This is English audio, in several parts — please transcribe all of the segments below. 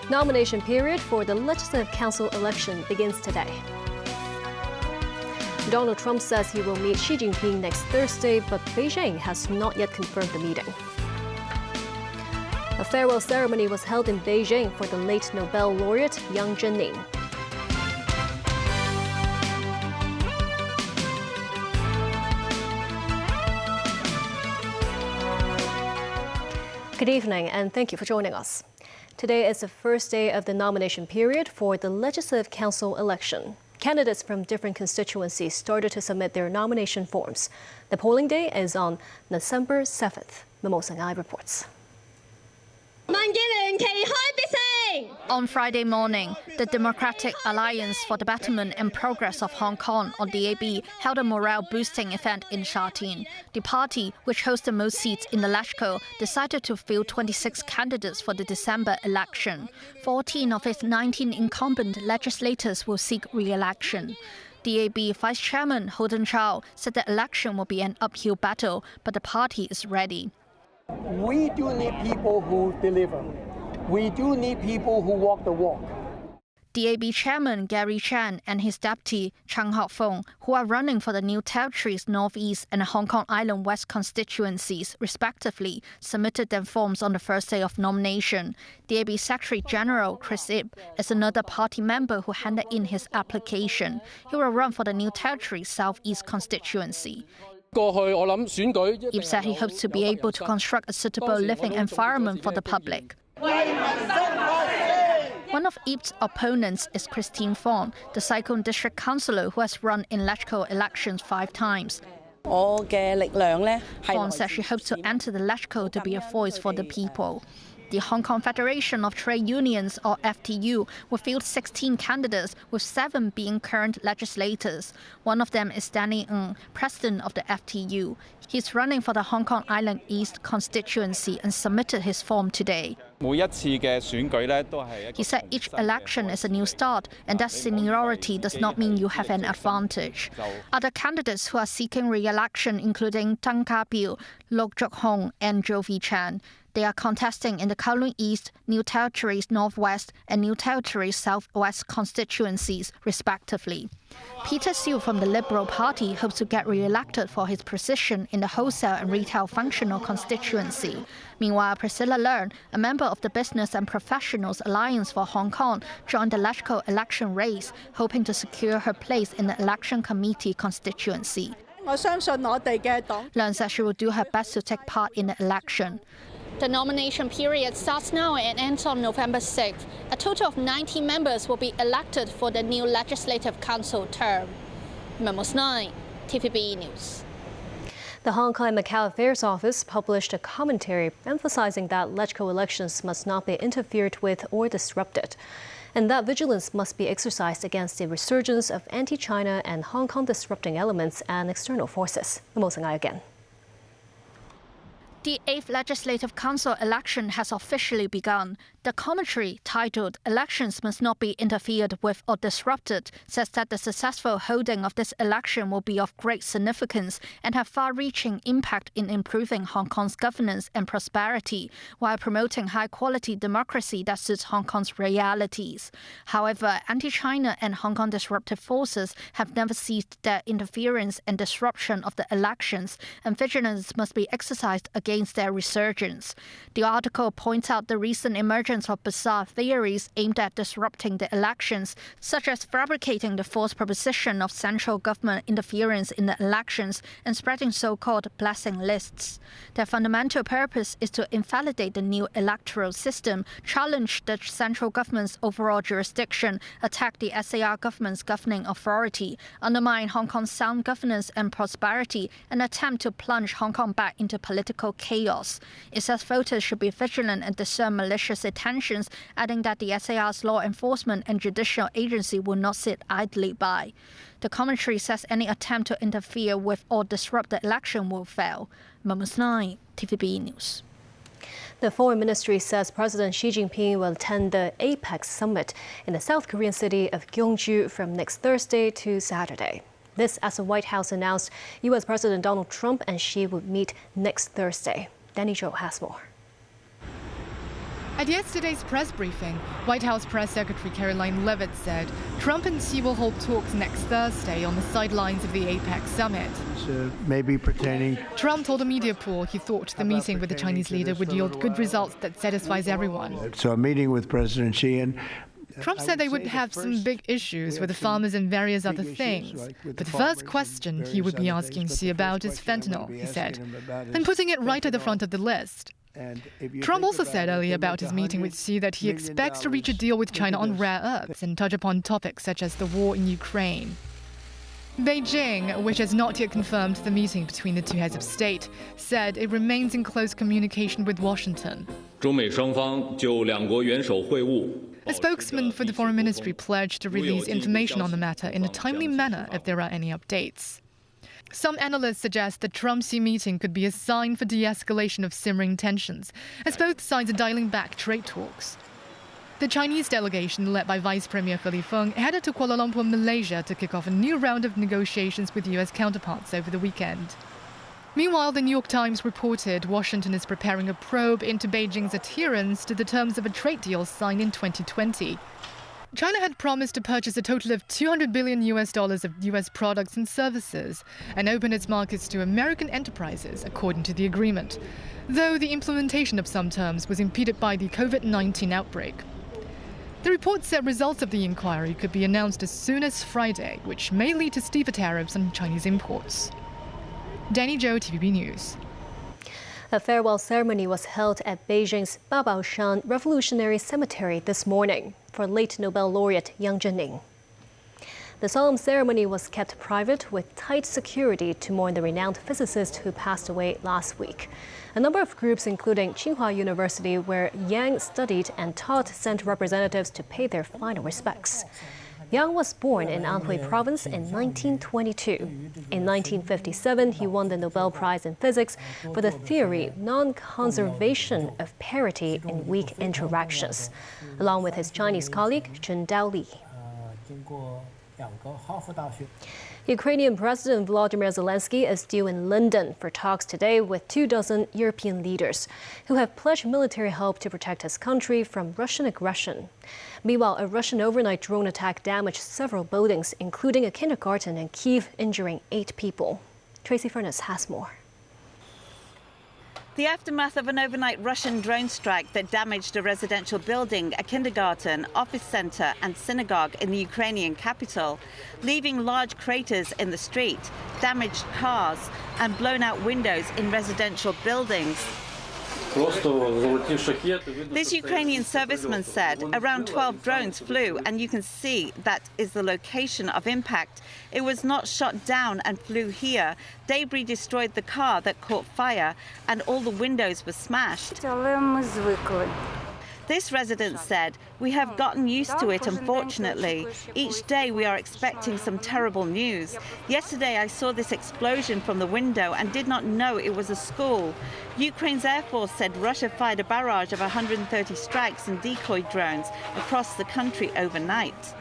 Nomination period for the Legislative Council election begins today. Donald Trump says he will meet Xi Jinping next Thursday, but Beijing has not yet confirmed the meeting. A farewell ceremony was held in Beijing for the late Nobel laureate young Zhenning. Good evening, and thank you for joining us. Today is the first day of the nomination period for the Legislative Council election. Candidates from different constituencies started to submit their nomination forms. The polling day is on December 7th. Memo Sangai reports. On Friday morning, the Democratic Alliance for the Betterment and Progress of Hong Kong, or DAB, held a morale-boosting event in Sha Tin. The party, which hosts the most seats in the LegCo, decided to field 26 candidates for the December election. 14 of its 19 incumbent legislators will seek re-election. DAB Vice Chairman Holden Chow said the election will be an uphill battle, but the party is ready. We do need people who deliver. We do need people who walk the walk. DAB Chairman Gary Chan and his deputy Chang Hok Fong, who are running for the New Territories North East and Hong Kong Island West constituencies, respectively, submitted their forms on the first day of nomination. DAB Secretary General Chris Ip is another party member who handed in his application. He will run for the New Territories South East constituency. Ip said he hopes to be able to construct a suitable living environment for the public. One of Ip's opponents is Christine Fong, the Sai Kung District Councillor who has run in LegCo elections 5 times. Fong said she hopes to enter the LegCo to be a voice for the people. The Hong Kong Federation of Trade Unions, or FTU, will field 16 candidates, with 7 being current legislators. One of them is Danny Ng, president of the FTU. He's running for the Hong Kong Island East constituency and submitted his form today. He said each election is a new start, and that seniority does not mean you have an advantage. Other candidates who are seeking re-election, including Tang Ka-piu, Lok Chok Hong, and Jovi Chan. They are contesting in the Kowloon East, New Territories Northwest, and New Territories Southwest constituencies, respectively. Peter Siu from the Liberal Party hopes to get re-elected for his position in the wholesale and retail functional constituency. Meanwhile, Priscilla Learn, a member of the Business and Professionals Alliance for Hong Kong, joined the LegCo election race, hoping to secure her place in the election committee constituency. Learn said she will do her best to take part in the election. The nomination period starts now and ends on November 6th. A total of 90 members will be elected for the new Legislative Council term. Memos 9, TVB News. The Hong Kong and Macau Affairs Office published a commentary emphasizing that LegCo elections must not be interfered with or disrupted, and that vigilance must be exercised against the resurgence of anti-China and Hong Kong disrupting elements and external forces. Mo Sang-ai again. The 8th Legislative Council election has officially begun. The commentary, titled "Elections Must Not Be Interfered With or Disrupted," says that the successful holding of this election will be of great significance and have far-reaching impact in improving Hong Kong's governance and prosperity, while promoting high-quality democracy that suits Hong Kong's realities. However, anti-China and Hong Kong disruptive forces have never ceased their interference and disruption of the elections, and vigilance must be exercised against their resurgence. The article points out the recent emergence of bizarre theories aimed at disrupting the elections, such as fabricating the false proposition of central government interference in the elections and spreading so-called blessing lists. Their fundamental purpose is to invalidate the new electoral system, challenge the central government's overall jurisdiction, attack the SAR government's governing authority, undermine Hong Kong's sound governance and prosperity, and attempt to plunge Hong Kong back into political chaos. It says voters should be vigilant and discern malicious intentions, adding that the SAR's law enforcement and judicial agency will not sit idly by. The commentary says any attempt to interfere with or disrupt the election will fail. Memos 9, TVB News. The Foreign Ministry says President Xi Jinping will attend the APEC summit in the South Korean city of Gyeongju from next Thursday to Saturday. This as the White House announced U.S. President Donald Trump and Xi would meet next Thursday. Danny Zhou has more. At yesterday's press briefing, White House Press Secretary Caroline Leavitt said Trump and Xi will hold talks next Thursday on the sidelines of the APEC summit. Maybe pertaining. Trump told a media pool he thought the meeting with the Chinese leader would yield good results that satisfies everyone. So a meeting with President Xi and Trump said they would have some big issues with the farmers and various other things. But the first question he would be asking Xi about is fentanyl, he said, and putting it right at the front of the list. Trump also said earlier about his meeting with Xi that he expects to reach a deal with China on rare earths and touch upon topics such as the war in Ukraine. Beijing, which has not yet confirmed the meeting between the two heads of state, said it remains in close communication with Washington. A spokesman for the foreign ministry pledged to release information on the matter in a timely manner if there are any updates. Some analysts suggest the Trump-Xi meeting could be a sign for de-escalation of simmering tensions, as both sides are dialing back trade talks. The Chinese delegation, led by Vice Premier He Lifeng, headed to Kuala Lumpur, Malaysia, to kick off a new round of negotiations with U.S. counterparts over the weekend. Meanwhile, the New York Times reported Washington is preparing a probe into Beijing's adherence to the terms of a trade deal signed in 2020. China had promised to purchase a total of $200 billion of U.S. products and services and open its markets to American enterprises, according to the agreement, though the implementation of some terms was impeded by the COVID-19 outbreak. The report said results of the inquiry could be announced as soon as Friday, which may lead to steeper tariffs on Chinese imports. Danny Zhou, TVB News. A farewell ceremony was held at Beijing's Babaoshan Revolutionary Cemetery this morning for late Nobel laureate Zhenning. The solemn ceremony was kept private with tight security to mourn the renowned physicist who passed away last week. A number of groups, including Tsinghua University, where Yang studied and taught, sent representatives to pay their final respects. Yang was born in Anhui Province in 1922. In 1957, he won the Nobel Prize in Physics for the theory non-conservation of parity in weak interactions, along with his Chinese colleague Chen Daoli. Ukrainian President Volodymyr Zelensky is due in London for talks today with 24 European leaders who have pledged military help to protect his country from Russian aggression. Meanwhile, a Russian overnight drone attack damaged several buildings, including a kindergarten in Kyiv, injuring 8 people. Tracy Furness has more. The aftermath of an overnight Russian drone strike that damaged a residential building, a kindergarten, office center and synagogue in the Ukrainian capital, leaving large craters in the street, damaged cars and blown out windows in residential buildings. This Ukrainian serviceman said around 12 drones flew, and you can see that is the location of impact. It was not shot down and flew here. Debris destroyed the car that caught fire, and all the windows were smashed. This resident said, "We have gotten used to it, unfortunately. Each day we are expecting some terrible news. Yesterday I saw this explosion from the window and did not know it was a school." Ukraine's Air Force said Russia fired a barrage of 130 strikes and decoy drones across the country overnight.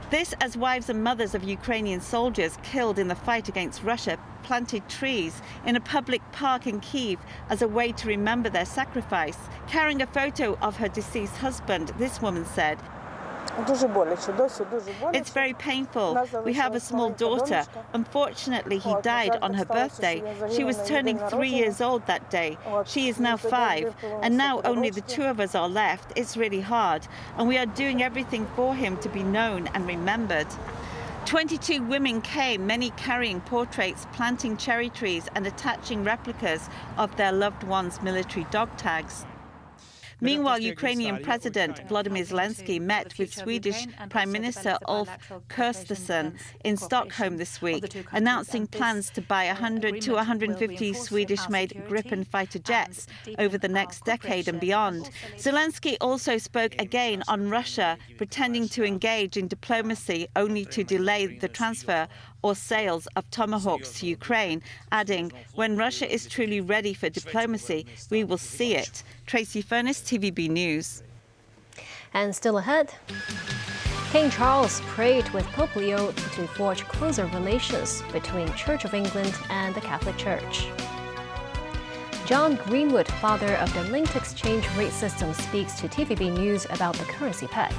This as wives and mothers of Ukrainian soldiers killed in the fight against Russia planted trees in a public park in Kyiv as a way to remember their sacrifice. Carrying a photo of her deceased husband, this woman said, "It's very painful. We have a small daughter. Unfortunately, he died on her birthday. She was turning 3 years old that day. She is now 5, and now only the 2 of us are left. It's really hard, and we are doing everything for him to be known and remembered." 22 women came, many carrying portraits, planting cherry trees and attaching replicas of their loved ones' military dog tags. Meanwhile, Ukrainian President Volodymyr Zelensky met with Swedish Prime Minister Ulf Kristersson in Stockholm this week, announcing plans to buy 100 to 150 Swedish-made Gripen fighter jets over the next decade and beyond. Zelensky also spoke again on Russia, pretending to engage in diplomacy only to delay the transfer or sales of Tomahawks to Ukraine, adding, "When Russia is truly ready for diplomacy, we will see it." Tracy Furness, TVB News. And still ahead, King Charles prayed with Pope Leo to forge closer relations between Church of England and the Catholic Church. John Greenwood, father of the linked exchange rate system, speaks to TVB News about the currency peg.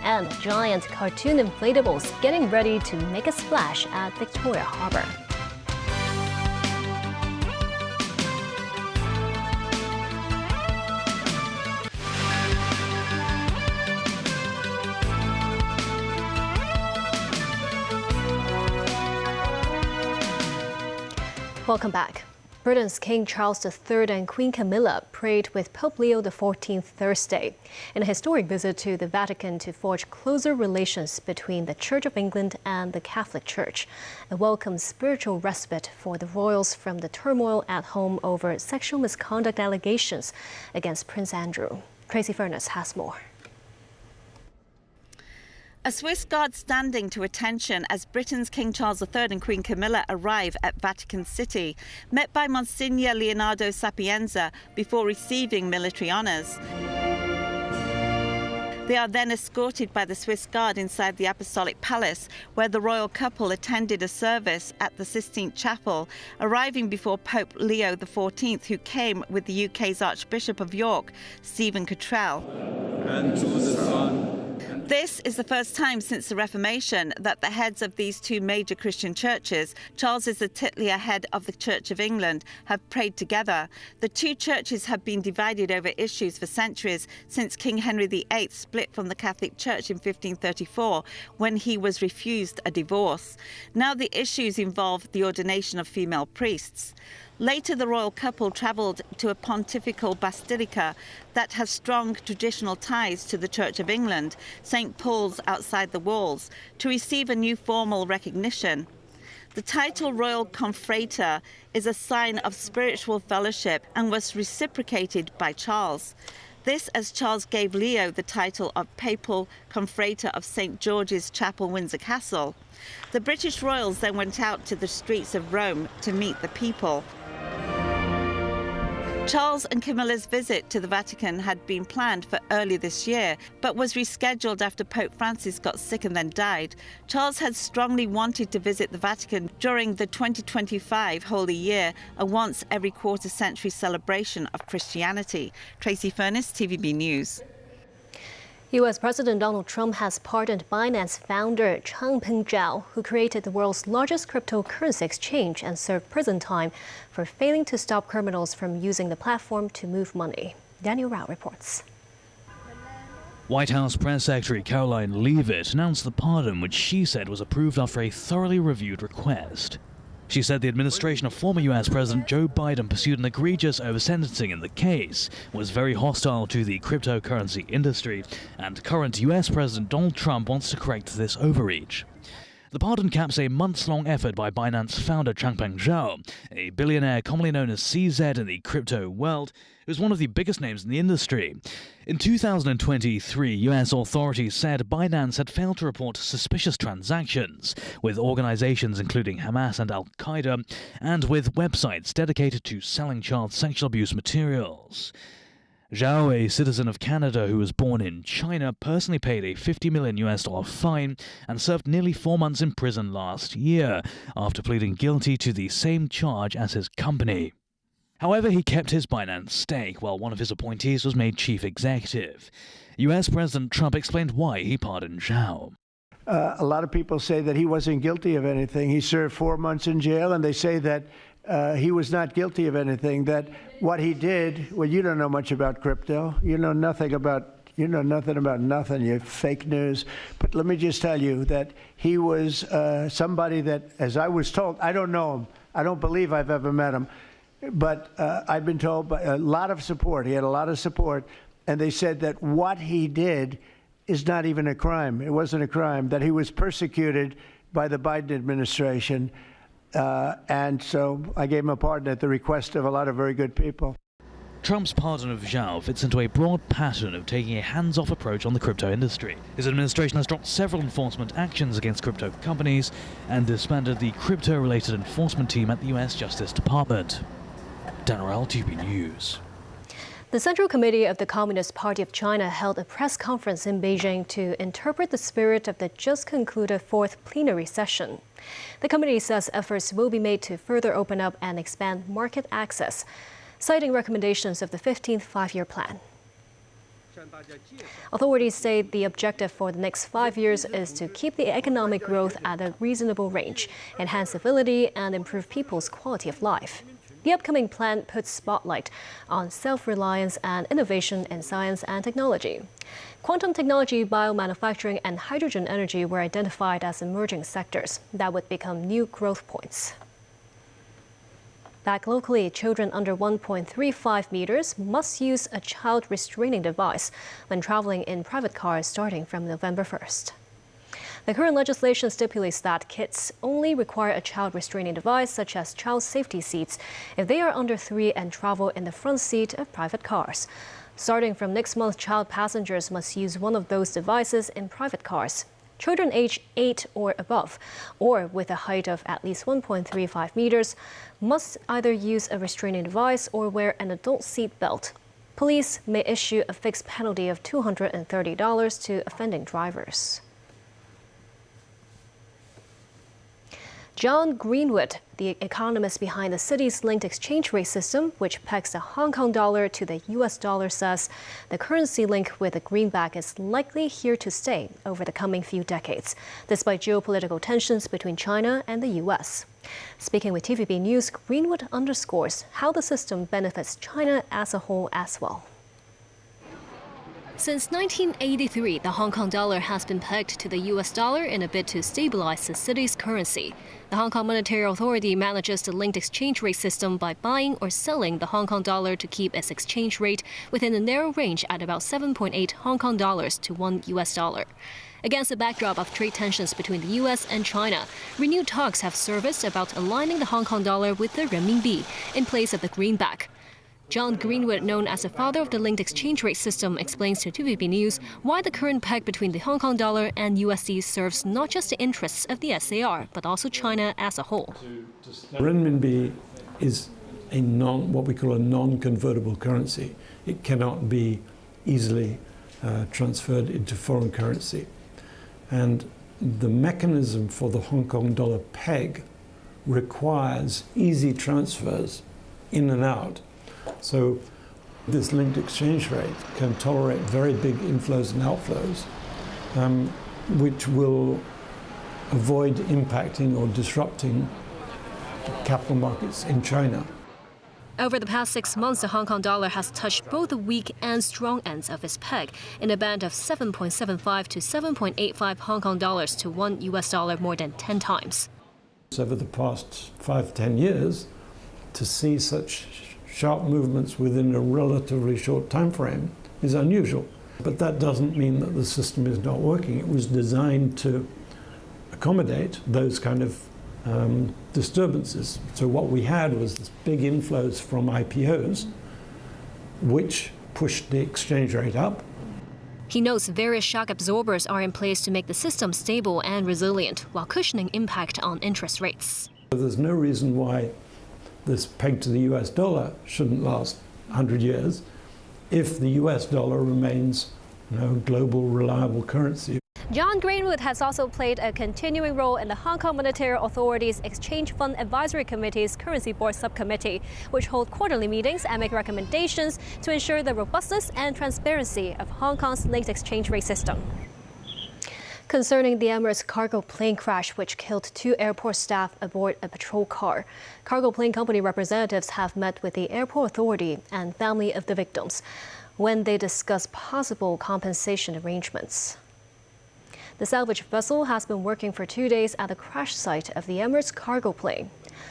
And giant cartoon inflatables getting ready to make a splash at Victoria Harbour. Welcome back. Britain's King Charles III and Queen Camilla prayed with Pope Leo XIV Thursday in a historic visit to the Vatican to forge closer relations between the Church of England and the Catholic Church, a welcome spiritual respite for the royals from the turmoil at home over sexual misconduct allegations against Prince Andrew. Tracy Furness has more. A Swiss guard standing to attention as Britain's King Charles III and Queen Camilla arrive at Vatican City, met by Monsignor Leonardo Sapienza before receiving military honours. They are then escorted by the Swiss Guard inside the Apostolic Palace, where the royal couple attended a service at the Sistine Chapel, arriving before Pope Leo XIV, who came with the UK's Archbishop of York, Stephen Cottrell. And to the Son. This is the first time since the Reformation that the heads of these two major Christian churches, Charles is the titular head of the Church of England, have prayed together. The two churches have been divided over issues for centuries since King Henry VIII split from the Catholic Church in 1534 when he was refused a divorce. Now the issues involve the ordination of female priests. Later, the royal couple travelled to a pontifical basilica that has strong traditional ties to the Church of England, St. Paul's outside the walls, to receive a new formal recognition. The title Royal Confrater is a sign of spiritual fellowship and was reciprocated by Charles. This as Charles gave Leo the title of Papal Confrater of St. George's Chapel, Windsor Castle. The British royals then went out to the streets of Rome to meet the people. Charles and Camilla's visit to the Vatican had been planned for early this year, but was rescheduled after Pope Francis got sick and then died. Charles had strongly wanted to visit the Vatican during the 2025 Holy Year, a once every quarter century celebration of Christianity. Tracy Furness, TVB News. U.S. President Donald Trump has pardoned Binance founder Changpeng Zhao, who created the world's largest cryptocurrency exchange and served prison time for failing to stop criminals from using the platform to move money. Daniel Rao reports. White House Press Secretary Caroline Leavitt announced the pardon, which she said was approved after a thoroughly reviewed request. She said the administration of former U.S. President Joe Biden pursued an egregious over-sentencing in the case, was very hostile to the cryptocurrency industry, and current U.S. President Donald Trump wants to correct this overreach. The pardon caps a months-long effort by Binance founder Changpeng Zhao, a billionaire commonly known as CZ in the crypto world, who is one of the biggest names in the industry. In 2023, U.S. authorities said Binance had failed to report suspicious transactions with organizations including Hamas and Al-Qaeda, and with websites dedicated to selling child sexual abuse materials. Zhao, a citizen of Canada who was born in China, personally paid a $50 million fine and served nearly 4 months in prison last year after pleading guilty to the same charge as his company. However, he kept his Binance stake while one of his appointees was made chief executive. U.S. President Trump explained why he pardoned Zhao. A lot of people say that he wasn't guilty of anything. He served 4 months in jail, and they say that he was not guilty of anything, that what he did, well, you don't know much about crypto. You know nothing about nothing, you fake news. But let me just tell you that he was somebody that, as I was told, I don't know him. I don't believe I've ever met him. But I've been told by a lot of support. He had a lot of support. And they said that what he did is not even a crime. It wasn't a crime, that he was persecuted by the Biden administration. And so I gave him a pardon at the request of a lot of very good people. Trump's pardon of Zhao fits into a broad pattern of taking a hands-off approach on the crypto industry. His administration has dropped several enforcement actions against crypto companies and disbanded the crypto-related enforcement team at the U.S. Justice Department. Dan Rell, TVB News. The Central Committee of the Communist Party of China held a press conference in Beijing to interpret the spirit of the just concluded fourth plenary session. The committee says efforts will be made to further open up and expand market access, citing recommendations of the 15th five-year plan. Authorities say the objective for the next 5 years is to keep the economic growth at a reasonable range, enhance civility, and improve people's quality of life. The upcoming plan puts spotlight on self-reliance and innovation in science and technology. Quantum technology, biomanufacturing, and hydrogen energy were identified as emerging sectors that would become new growth points. Back locally, children under 1.35 meters must use a child restraining device when traveling in private cars starting from November 1st. The current legislation stipulates that kids only require a child restraining device, such as child safety seats, if they are under 3 and travel in the front seat of private cars. Starting from next month, child passengers must use one of those devices in private cars. Children aged 8 or above, or with a height of at least 1.35 meters, must either use a restraining device or wear an adult seat belt. Police may issue a fixed penalty of $230 to offending drivers. John Greenwood, the economist behind the city's linked exchange rate system, which pegs the Hong Kong dollar to the US dollar, says the currency link with the greenback is likely here to stay over the coming few decades, despite geopolitical tensions between China and the US. Speaking with TVB News, Greenwood underscores how the system benefits China as a whole as well. Since 1983, the Hong Kong dollar has been pegged to the US dollar in a bid to stabilize the city's currency. The Hong Kong Monetary Authority manages the linked exchange rate system by buying or selling the Hong Kong dollar to keep its exchange rate within a narrow range at about 7.8 Hong Kong dollars to $1 US dollar. Against the backdrop of trade tensions between the US and China, renewed talks have surfaced about aligning the Hong Kong dollar with the renminbi in place of the greenback. John Greenwood, known as the father of the linked exchange rate system, explains to TVB News why the current peg between the Hong Kong dollar and USD serves not just the interests of the SAR, but also China as a whole. Renminbi is what we call a non-convertible currency. It cannot be easily transferred into foreign currency. And the mechanism for the Hong Kong dollar peg requires easy transfers in and out. So this linked exchange rate can tolerate very big inflows and outflows, which will avoid impacting or disrupting capital markets in China. Over the past 6 months, the Hong Kong dollar has touched both the weak and strong ends of its peg in a band of 7.75 to 7.85 Hong Kong dollars to $1 US dollar more than 10 times. Over the past 5-10 years, to see such sharp movements within a relatively short time frame is unusual. But that doesn't mean that the system is not working. It was designed to accommodate those kind of disturbances. So what we had was this big inflows from IPOs, which pushed the exchange rate up. He notes various shock absorbers are in place to make the system stable and resilient, while cushioning impact on interest rates. There's no reason why this peg to the US dollar shouldn't last 100 years if the US dollar remains, global reliable currency. John Greenwood has also played a continuing role in the Hong Kong Monetary Authority's Exchange Fund Advisory Committee's Currency Board Subcommittee, which hold quarterly meetings and make recommendations to ensure the robustness and transparency of Hong Kong's linked exchange rate system. Concerning the Emirates cargo plane crash, which killed 2 airport staff aboard a patrol car, cargo plane company representatives have met with the airport authority and family of the victims when they discuss possible compensation arrangements. The salvage vessel has been working for 2 days at the crash site of the Emirates cargo plane.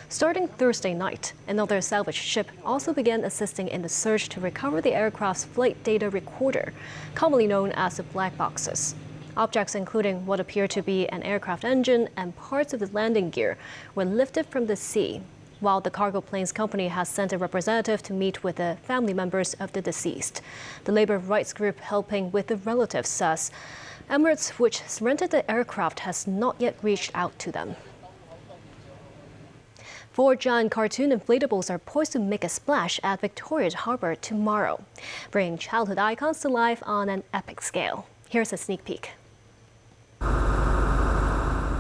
Starting Thursday night, another salvage ship also began assisting in the search to recover the aircraft's flight data recorder, commonly known as the black boxes. Objects including what appeared to be an aircraft engine and parts of the landing gear were lifted from the sea, while the cargo plane's company has sent a representative to meet with the family members of the deceased. The labor rights group helping with the relatives says Emirates, which rented the aircraft, has not yet reached out to them. 4 giant cartoon inflatables are poised to make a splash at Victoria's Harbour tomorrow, bringing childhood icons to life on an epic scale. Here's a sneak peek.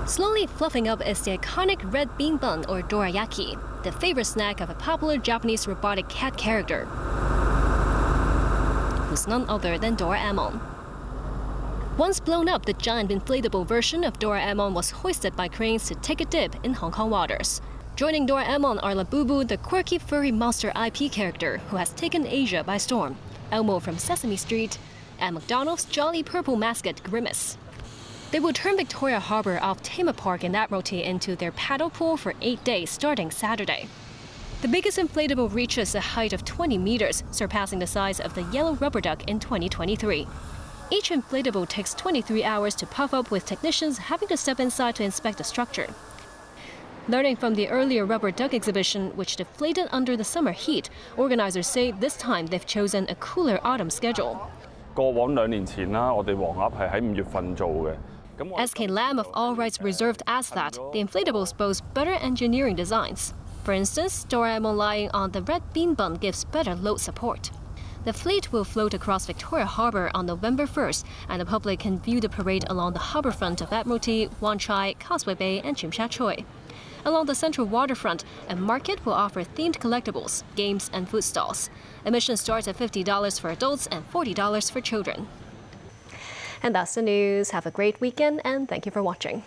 Slowly fluffing up is the iconic red bean bun or dorayaki, the favorite snack of a popular Japanese robotic cat character, who's none other than Doraemon. Once blown up, the giant inflatable version of Doraemon was hoisted by cranes to take a dip in Hong Kong waters. Joining Doraemon are Labubu, the quirky furry monster IP character who has taken Asia by storm, Elmo from Sesame Street, and McDonald's jolly purple mascot Grimace. They will turn Victoria Harbour off Tema Park in Admiralty into their paddle pool for 8 days starting Saturday. The biggest inflatable reaches a height of 20 meters, surpassing the size of the yellow rubber duck in 2023. Each inflatable takes 23 hours to puff up, with technicians having to step inside to inspect the structure. Learning from the earlier rubber duck exhibition, which deflated under the summer heat, organizers say this time they've chosen a cooler autumn schedule. 過往2年前啦，我哋黃鴨係喺5月份做嘅。 SK Lam of All Rights Reserved adds that the inflatables boast better engineering designs. For instance, Doraemon lying on the red bean bun gives better load support. The fleet will float across Victoria Harbour on November 1st, and the public can view the parade along the harbourfront of Admiralty, Wan Chai, Causeway Bay and Tsim Sha Tsui. Along the central waterfront, a market will offer themed collectibles, games and food stalls. Admission starts at $50 for adults and $40 for children. And that's the news. Have a great weekend and thank you for watching.